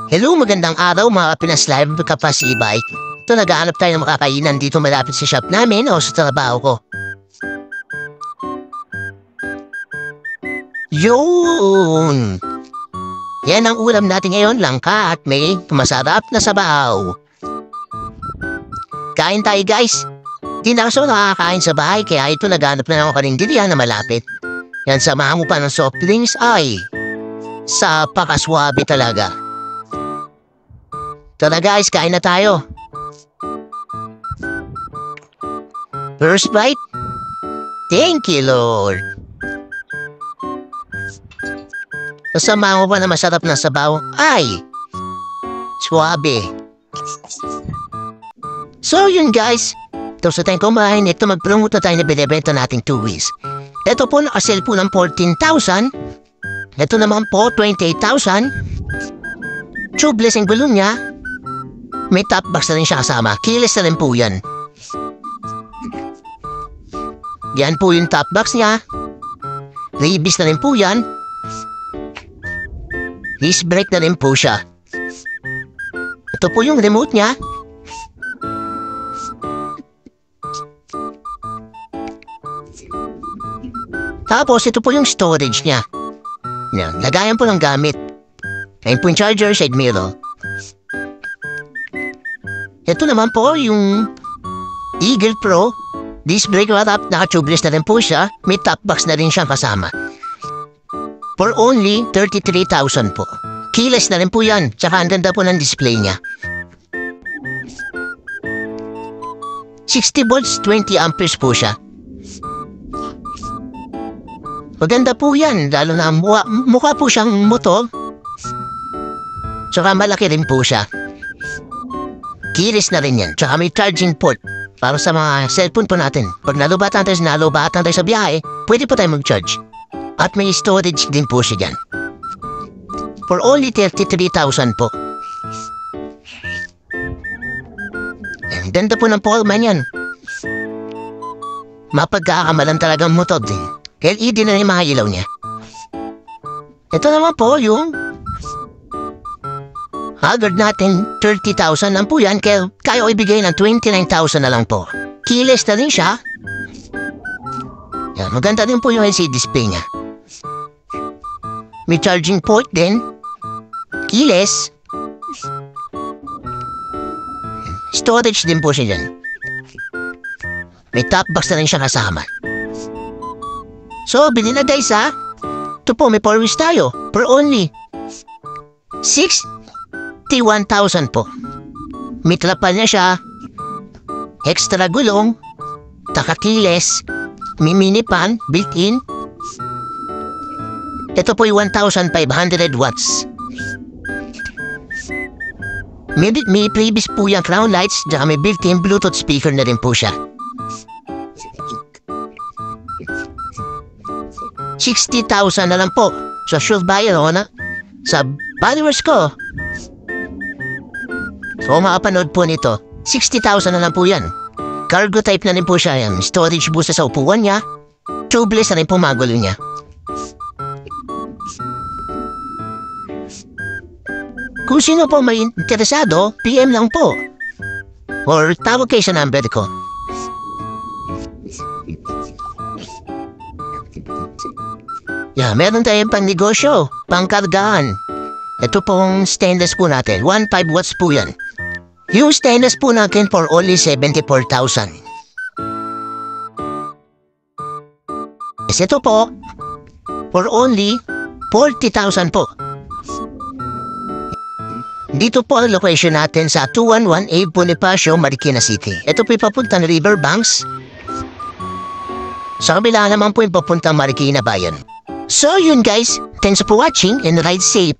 Hello, magandang araw mga Pinas Live kapasibay. Ito, naghahanap tayo ng makakainan dito malapit sa shop namin o sa trabaho ko. Yun! Yan ang ulam natin ngayon, langka at may masarap na sabaw. Kain tayo guys. Di na ako nakakain sa bahay kaya ito naghahanap na ako karinderiya na malapit. Yan, samahan mo pa ng soft drinks ay sa pakaswabe talaga. Tara guys, kain na tayo. First bite. Thank you, Lord. Kasama mo pa na masarap na sabaw. Ay! Swabe. So yun guys. Ito sa tayong kumain, ito mag-promote na tayo na binibenta nating 2 weeks. Ito po nakasale po ng 14,000. Ito naman po 28,000. Tubeless ang gulong niya. May top box na rin siya kasama. Keyless na rin po yan. Yan po yung top box niya. Ribis na rin po yan. Disc brake na rin po siya. Ito po yung remote niya. Tapos ito po yung storage niya. Yan, lagayan po ng gamit. Ayun po yung charger, side mirror. Ito naman po yung Eagle Pro. Disc brake up, naka-tubeless na rin po siya. May top box na rin siyang kasama. For only 33,000 po. Keyless na rin po yan. Tsaka ang ganda po ng display niya. 60 volts, 20 amperes po siya. Maganda po yan. Lalo na mukha po siyang motor. Tsaka malaki rin po siya. Keyless na rin yan. Tsaka may charging port para sa mga cellphone po natin. Pag nalubatan tayo sa biyahe, pwede po tayo mag-charge. At may storage din po siya dyan. For only 33,000 po. Ang ganda po ng Pullman yan. Mapagkakamalan talagang motor din. LED na rin mga ilaw niya. Ito naman po yung Haggard natin, 30,000 lang po yan, kaya ko ibigay ng 29,000 na lang po. Keyless na rin siya. Yan, maganda din po yung LCD display niya. May charging port din. Keyless. Storage din po siya dyan. May top box na rin siya kasama. So, bilhin na guys ha. Ito po, may 4 wheels tayo. For only 61,000 po. May trapal na siya. Extra gulong. Taka-keyless. May mini pan, built-in. Ito po yung 1,500 watts. May previous po yung crown lights. Tsaka may built-in Bluetooth speaker na rin po siya. 60,000 na lang po. So, sure buyer ho na. Sa followers ko. So, makapanood po nito. 60,000 na lang po yan. Cargo type na rin po siya yan. Storage booster sa upuan niya. Tubeless na rin po magulo niya. Kung sino po may interesado, PM lang po. Or tawag kayo sa number ko. Meron tayong pang-negosyo, pang-kargaan. Ito pong stainless po natin. 1.5 watts po yan. Yung stainless po natin for only 74,000. Yes, ito po, for only 40,000 po. Dito po ang location natin sa 211A Bonifacio, Marikina City. Ito po yung papuntang Riverbanks. Sa kabila naman po yung papuntang Marikina Bayan. So yun guys, thanks for watching and ride safe.